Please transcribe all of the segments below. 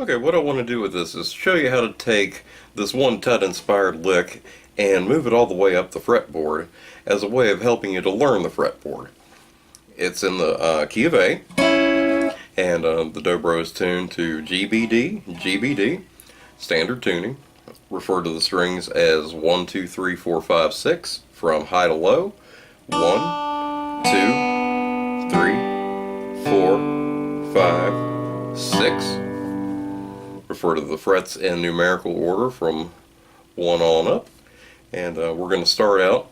Okay, what I want to do with this is show you how to take this one Tut inspired lick and move it all the way up the fretboard as a way of helping you to learn the fretboard. It's in the key of A, and the dobro is tuned to GBD, standard tuning. Refer to the strings as 1, 2, 3, 4, 5, 6 from high to low. 1, 2, 3, 4, 5, 6. Refer to the frets in numerical order from 1 on up. And we're going to start out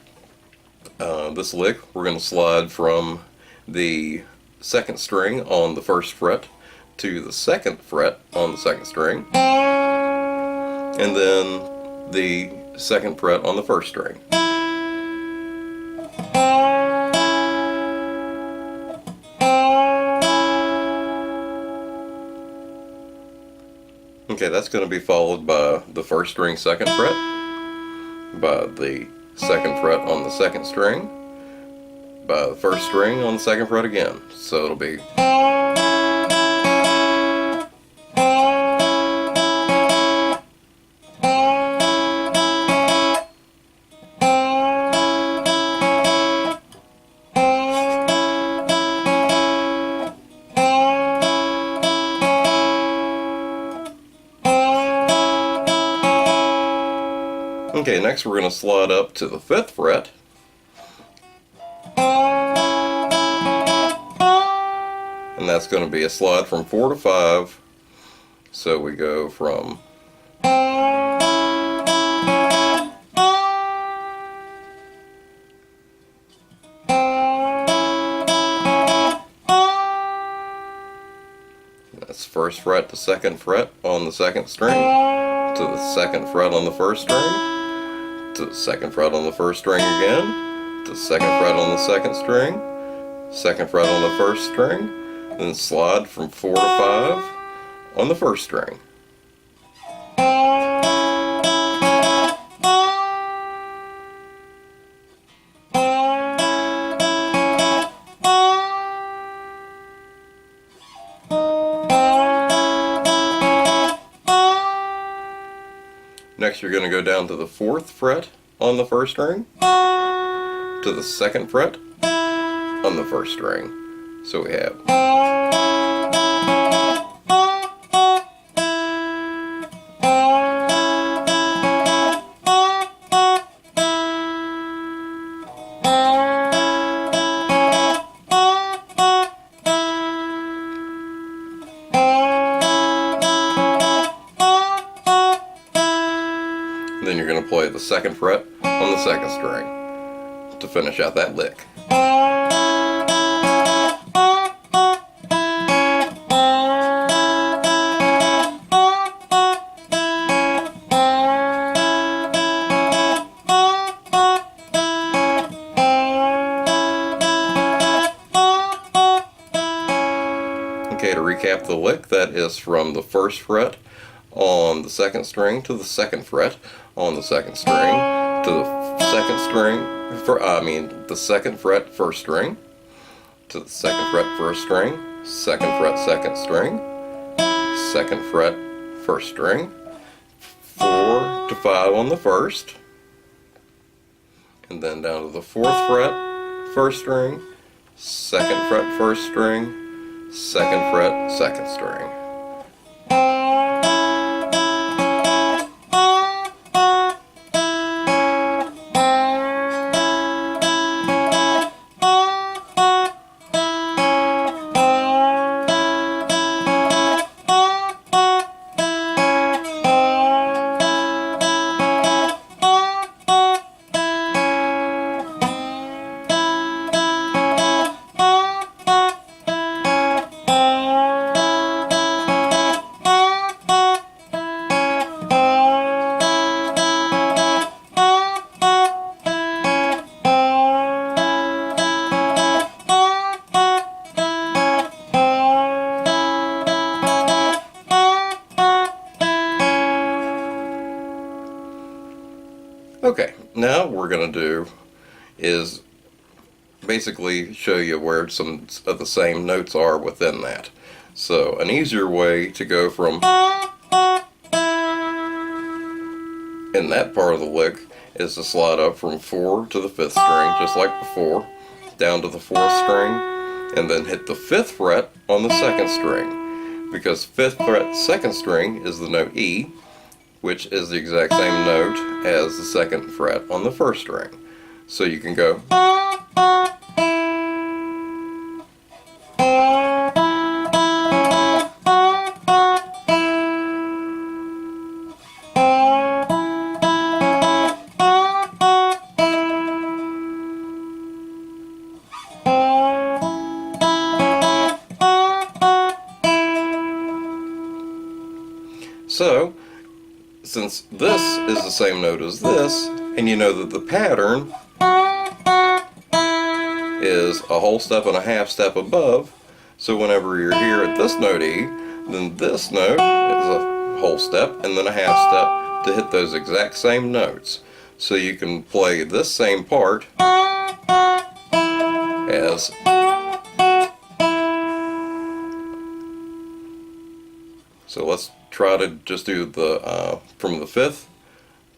this lick. We're going to slide from the second string on the first fret to the second fret on the second string, and then the second fret on the first string. Okay, that's going to be followed by the first string second fret, by the second fret on the second string, by the first string on the second fret again. So it'll be okay, next we're going to slide up to the 5th fret, and that's going to be a slide from 4 to 5. So we go from that's first fret to second fret on the second string, to the second fret on the first string, to the second fret on the first string again, to the second fret on the second string, second fret on the first string, then slide from 4 to 5 on the first string. Next you're going to go down to the 4th fret on the first string, to the second fret on the first string. So we have then you're going to play the second fret on the second string to finish out that lick. Okay, to recap the lick, that is from the first fret on the second string to the second fret on the second string, to the second string, the second fret first string, to the second fret first string, second fret second string, second fret first string, 4 to 5 on the first, and then down to the 4th fret first string, second fret first string, second fret second string. Okay, now what we're going to do is basically show you where some of the same notes are within that. So an easier way to go from in that part of the lick is to slide up from 4 to the 5th string, just like before, down to the 4th string, and then hit the 5th fret on the 2nd string, because 5th fret 2nd string is the note E, which is the exact same note as the 2nd fret on the 1st string. So you can go So, since this is the same note as this, and you know that the pattern is a whole step and a half step above, so whenever you're here at this note E, then this note is a whole step and then a half step to hit those exact same notes. So you can play this same part as so let's try to just do the from the 5th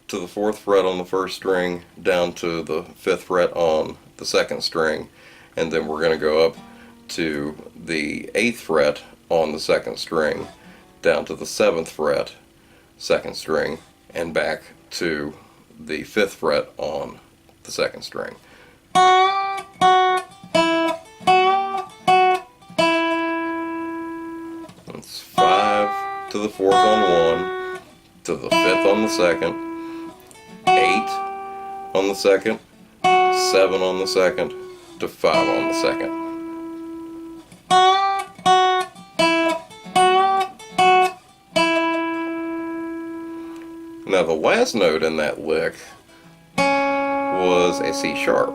to the 4th fret on the 1st string down to the 5th fret on the 2nd string, and then we're going to go up to the 8th fret on the 2nd string down to the 7th fret 2nd string and back to the 5th fret on the 2nd string. It's 5 to the 4th on 1, to the 5th on the 2nd, 8 on the 2nd, 7 on the 2nd, to 5 on the 2nd. Now the last note in that lick was a C sharp.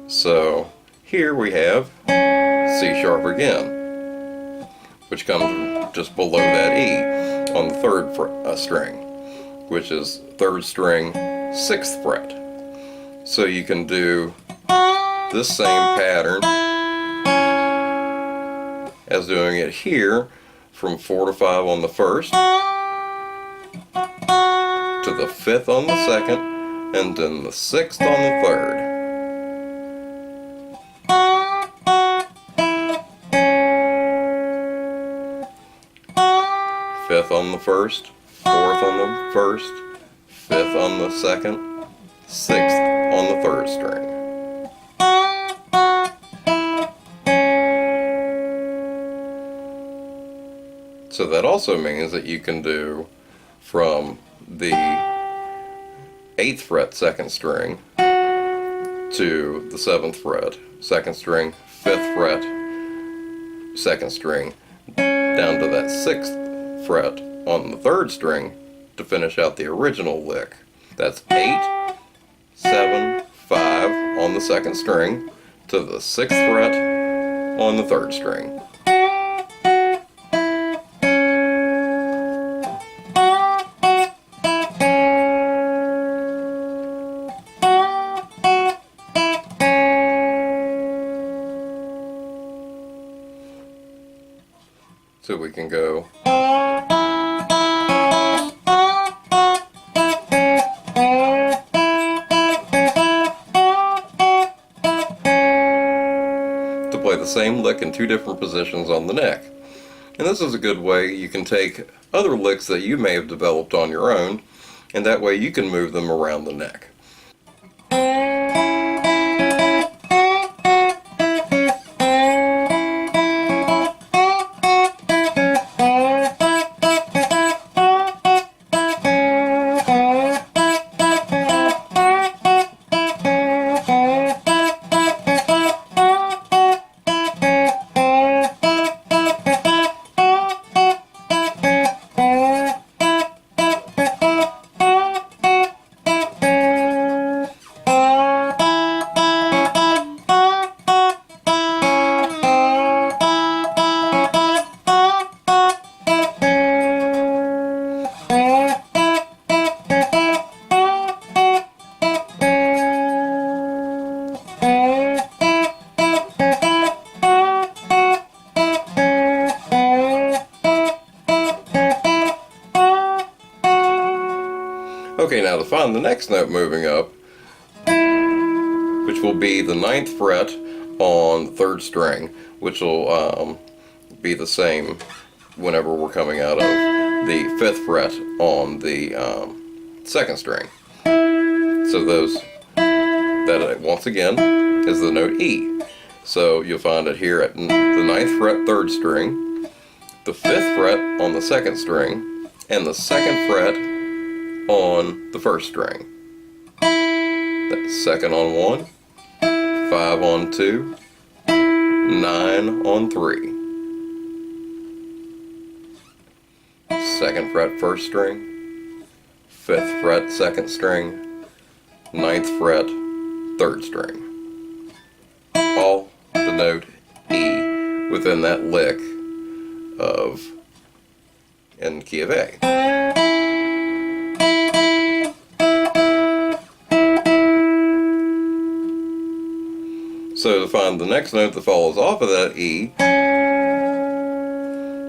So here we have C sharp again, which comes just below that E on the 3rd string, which is 3rd string 6th fret. So you can do this same pattern as doing it here from 4 to 5 on the 1st, to the 5th on the 2nd, and then the 6th on the 3rd. Fifth on the 1st, 4th on the 1st, 5th on the 2nd, 6th on the 3rd string. So that also means that you can do from the 8th fret 2nd string to the 7th fret 2nd string, 5th fret 2nd string, down to that 6th fret on the 3rd string to finish out the original lick. That's 8, 7, 5 on the 2nd string to the 6th fret on the 3rd string. So we can go to play the same lick in 2 different positions on the neck. And this is a good way you can take other licks that you may have developed on your own, and that way you can move them around the neck. Okay, now to find the next note moving up, which will be the 9th fret on the 3rd string, which will be the same whenever we're coming out of the 5th fret on the 2nd string. So that once again is the note E. So you'll find it here at the 9th fret 3rd string, the 5th fret on the 2nd string, and the 2nd fret on the 1st string. That's 2nd on 1, 5 on 2, 9 on 3. 2nd fret 1st string, 5th fret 2nd string, 9th fret 3rd string. All the note E within that lick of in key of A. So to find the next note that follows off of that E,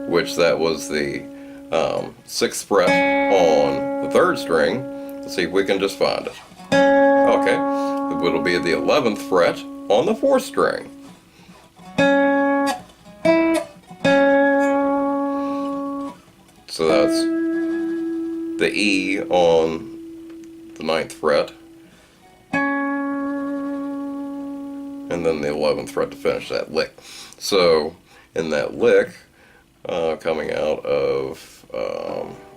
which that was the 6th fret on the 3rd string, let's see if we can just find it. Okay, it'll be the 11th fret on the 4th string. So that's the E on the 9th fret, and then the 11th fret to finish that lick. So in that lick, coming out of,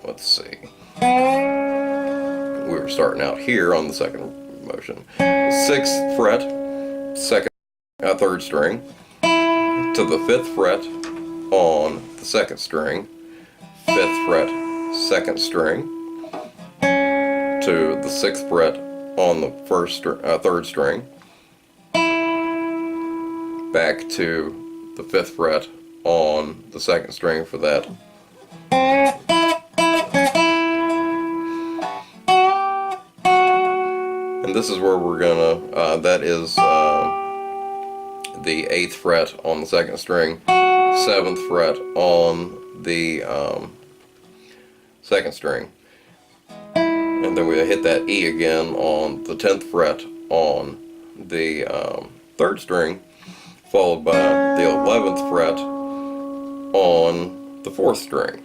let's see, we were starting out here on the 2nd motion, 6th fret, 3rd string, to the 5th fret on the 2nd string, 5th fret 2nd string, to the 6th fret on the 3rd string, back to the 5th fret on the 2nd string for that. And this is where we're gonna, that is the 8th fret on the 2nd string, 7th fret on the 2nd string. And then we hit that E again on the 10th fret on the 3rd string, followed by the 11th fret on the 4th string.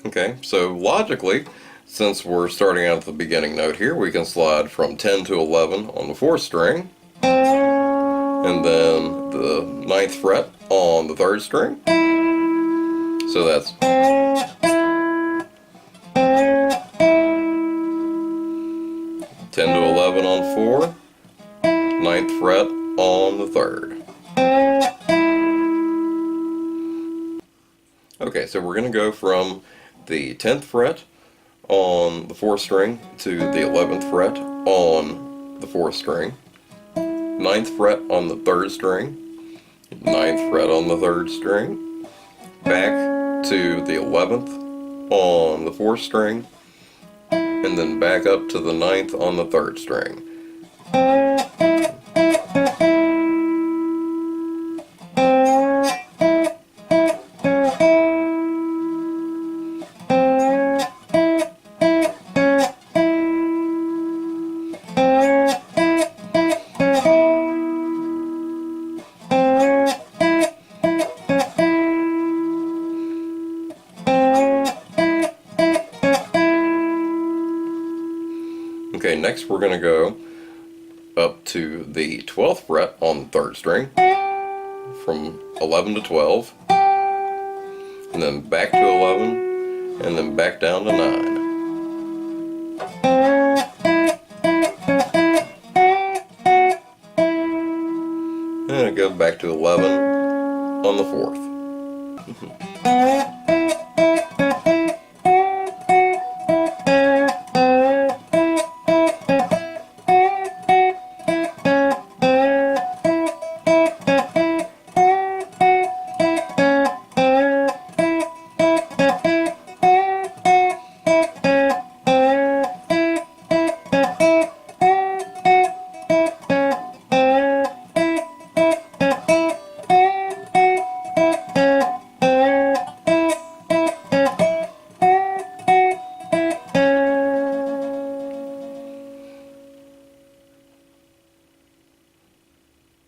Okay, so logically, since we're starting out at the beginning note here, we can slide from 10 to 11 on the 4th string, and then the 9th fret on the 3rd string. So that's 10 to 11 on 4, 9th fret on the 3rd. Okay, so we're going to go from the 10th fret on the 4th string to the 11th fret on the 4th string, 9th fret on the 3rd string, 9th fret on the 3rd string, back to the 11th on the 4th string, and then back up to the 9th on the 3rd string. we're going to go up to the 12th fret on the 3rd string, from 11 to 12, and then back to 11, and then back down to 9. And it goes back to 11 on the 4th.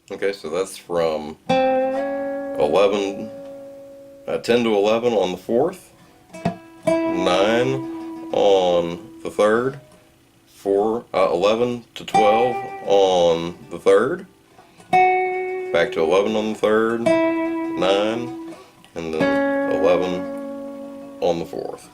Okay, so that's from 10 to 11 on the 4th, 9 on the 3rd, 11 to 12 on the 3rd, back to 11 on the 3rd, 9, and then 11 on the 4th.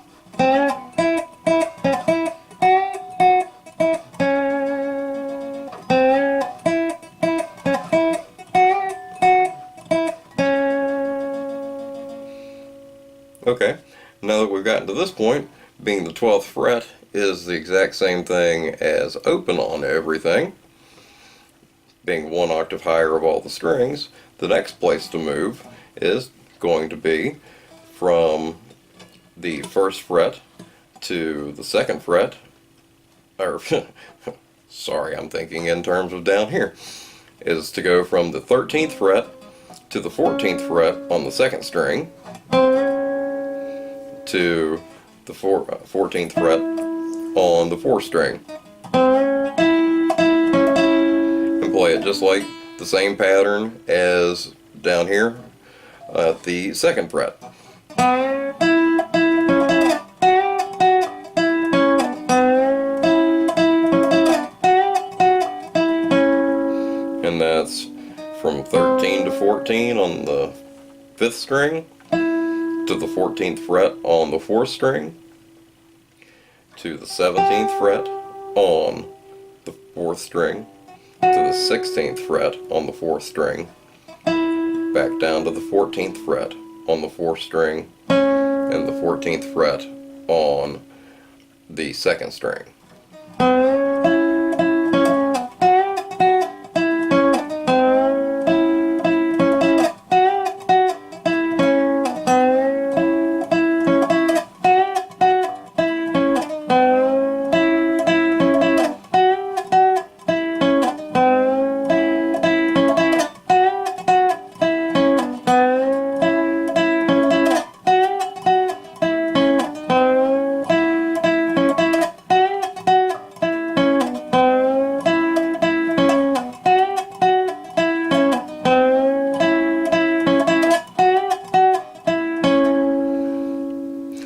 Okay, now that we've gotten to this point, being the 12th fret is the exact same thing as open on everything, being 1 octave higher of all the strings, the next place to move is going to be from the 1st fret to the 2nd fret, or sorry, I'm thinking in terms of down here, is to go from the 13th fret to the 14th fret on the 2nd string, to the 14th fret on the 4th string, and play it just like the same pattern as down here at the 2nd fret. And that's from 13 to 14 on the 5th string, to the 14th fret on the 4th string, to the 17th fret on the 4th string, to the 16th fret on the 4th string, back down to the 14th fret on the 4th string, and the 14th fret on the 2nd string.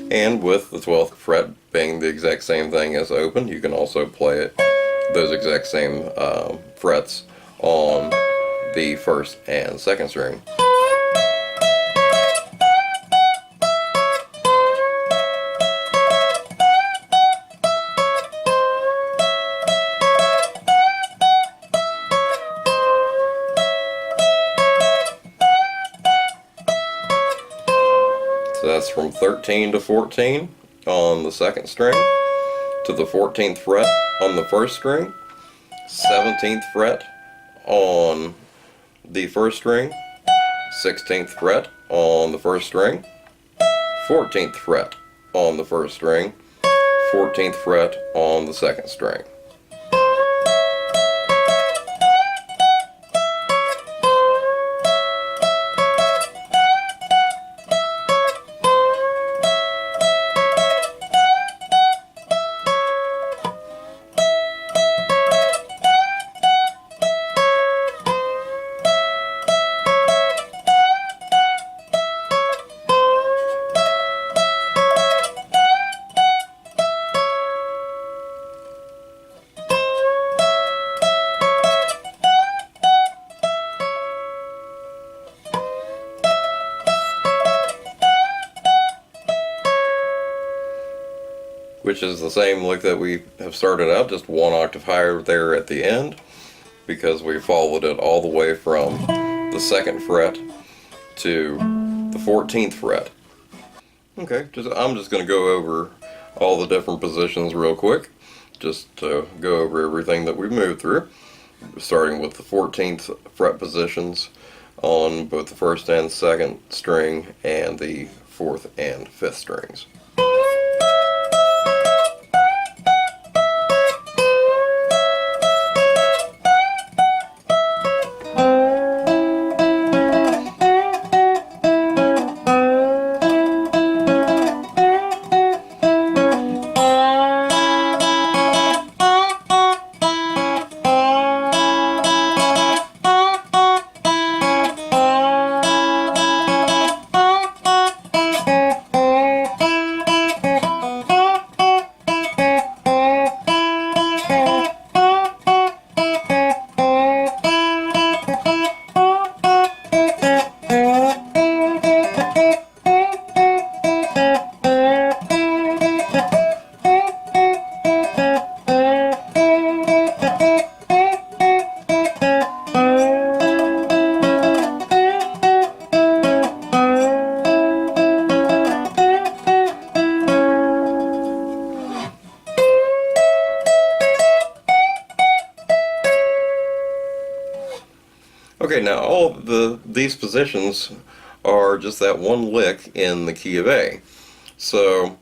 And with the 12th fret being the exact same thing as open, you can also play it those exact same frets on the 1st and 2nd string. So that's from 13 to 14 on the 2nd string, to the 14th fret on the 1st string, 17th fret on the 1st string, 16th fret on the 1st string, 14th fret on the 1st string, 14th fret on the 2nd string. which is the same lick that we have started out, just one octave higher there at the end, because we followed it all the way from the 2nd fret to the 14th fret. Okay, I'm just going to go over all the different positions real quick, just to go over everything that we've moved through, starting with the 14th fret positions on both the 1st and 2nd string and the 4th and 5th strings. Okay, now all of these positions are just that one lick in the key of A. So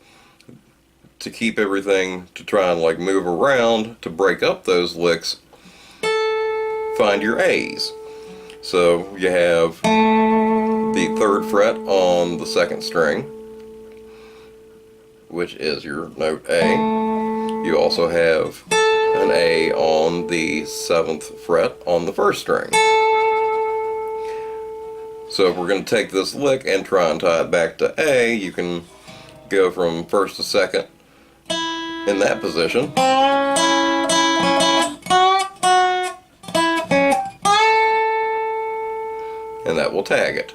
to keep everything, to try and like move around, to break up those licks, find your A's. So you have the 3rd fret on the 2nd string, which is your note A. You also have an A on the 7th fret on the 1st string. So if we're going to take this lick and try and tie it back to A, you can go from 1st to 2nd in that position. And that will tag it.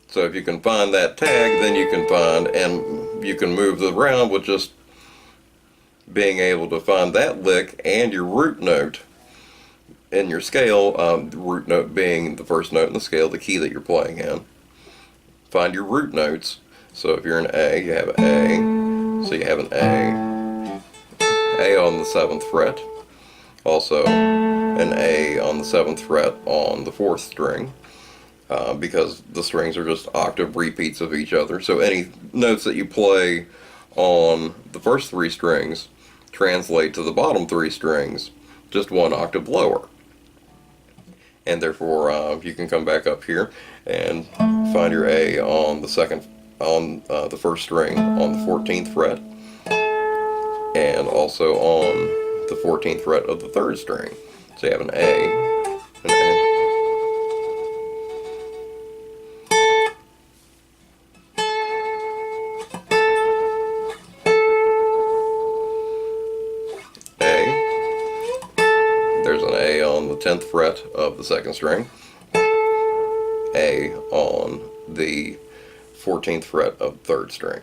So if you can find that tag, then you can find, and you can move it around with just being able to find that lick and your root note in your scale, the root note being the first note in the scale, the key that you're playing in. Find your root notes. So if you're an A, you have an A. So you have an A on the 7th fret. Also an A on the 7th fret on the 4th string, because the strings are just octave repeats of each other. So any notes that you play on the first 3 strings translate to the bottom 3 strings just 1 octave lower. And therefore you can come back up here and find your A on the 1st string on the 14th fret, and also on the 14th fret of the 3rd string. So you have an A, an There's an A on the 10th fret of the 2nd string, A on the 14th fret of the 3rd string.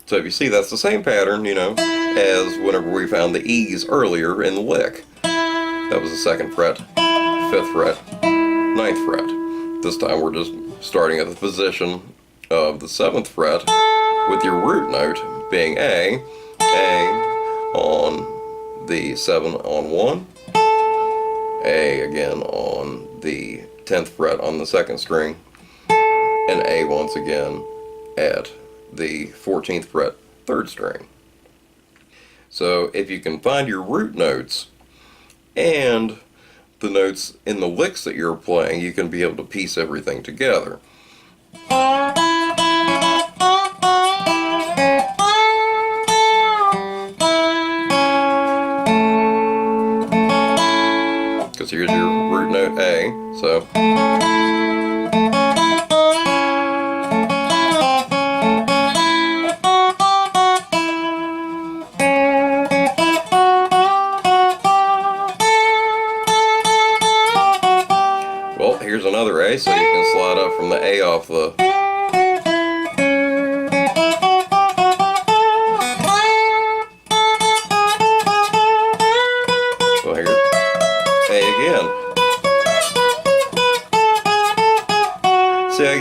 So if you see, that's the same pattern, you know, as whenever we found the E's earlier in the lick. That was the 2nd fret, 5th fret, 9th fret. This time we're just starting at the position of the 7th fret with your root note being A on the 7 on 1, A again on the 10th fret on the 2nd string, and A once again at the 14th fret, 3rd string. So if you can find your root notes and the notes in the licks that you're playing, you can be able to piece everything together. Because here's your root note A, so here's another A, so you can slide up from the A off the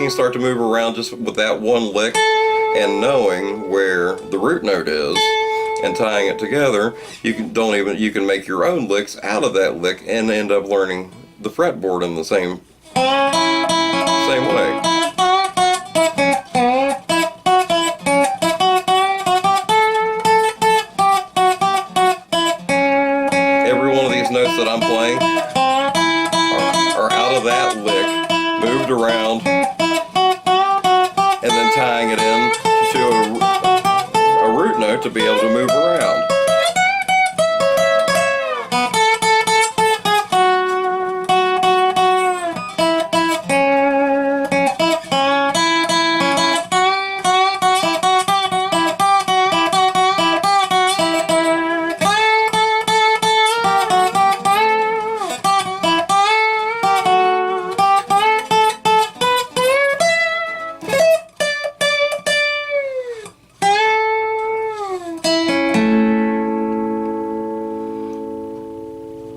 can start to move around just with that one lick, and knowing where the root note is and tying it together, you can make your own licks out of that lick and end up learning the fretboard in the same way. Every one of these notes that I'm playing are out of that lick, moved around, and then tying it in to a root note to be able to move around.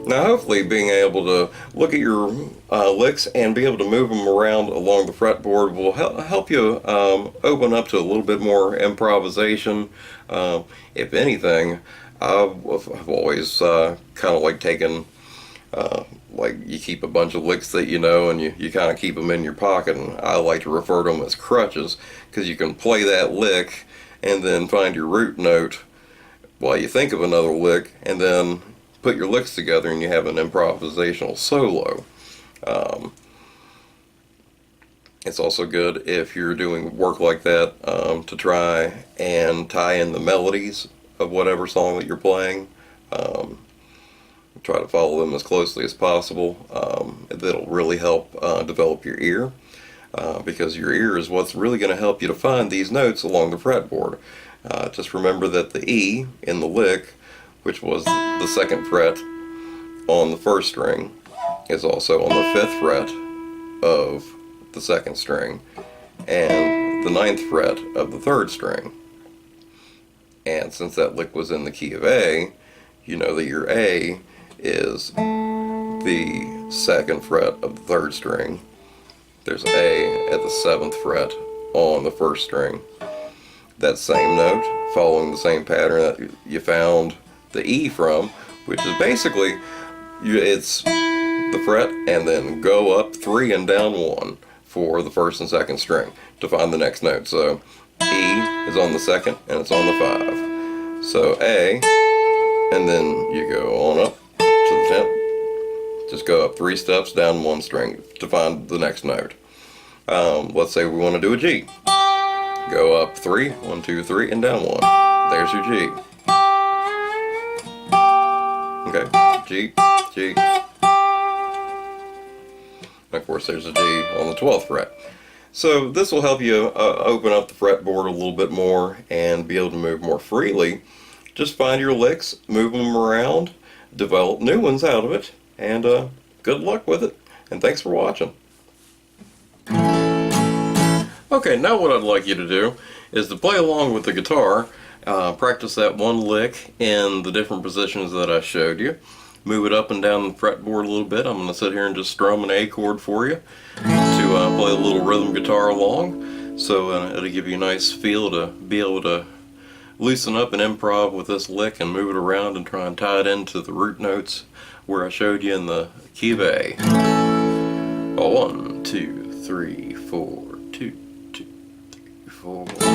Now hopefully being able to look at your licks and be able to move them around along the fretboard will help you open up to a little bit more improvisation. If anything, I've always kind of like taken, like you keep a bunch of licks that you know and you kind of keep them in your pocket, and I like to refer to them as crutches, because you can play that lick and then find your root note while you think of another lick, and then put your licks together and you have an improvisational solo. It's also good if you're doing work like that to try and tie in the melodies of whatever song that you're playing. Try to follow them as closely as possible. That'll really help develop your ear, because your ear is what's really going to help you to find these notes along the fretboard. Just remember that the E in the lick, which was the 2nd fret on the 1st string, is also on the 5th fret of the 2nd string and the 9th fret of the 3rd string. And since that lick was in the key of A, you know that your A is the 2nd fret of the 3rd string. There's A at the 7th fret on the 1st string. That same note, following the same pattern that you found the E from, which is basically, it's the fret and then go up 3 and down 1 for the 1st and 2nd string to find the next note. So E is on the 2nd and it's on the 5. So A, and then you go on up to the 10th. Just go up 3 steps, down 1 string to find the next note. Let's say we want to do a G. Go up 3, 1, 2, 3, and down 1. There's your G. Okay, G, G. And of course there's a G on the 12th fret. So this will help you open up the fretboard a little bit more and be able to move more freely. Just find your licks, move them around, develop new ones out of it, and good luck with it. And thanks for watching. Okay, now what I'd like you to do is to play along with the guitar. Practice that one lick in the different positions that I showed you. Move it up and down the fretboard a little bit. I'm going to sit here and just strum an A chord for you to play a little rhythm guitar along. So it'll give you a nice feel to be able to loosen up and improv with this lick and move it around and try and tie it into the root notes where I showed you in the key of A. 1, 2, 3, 4, 2, 2, 3, 4.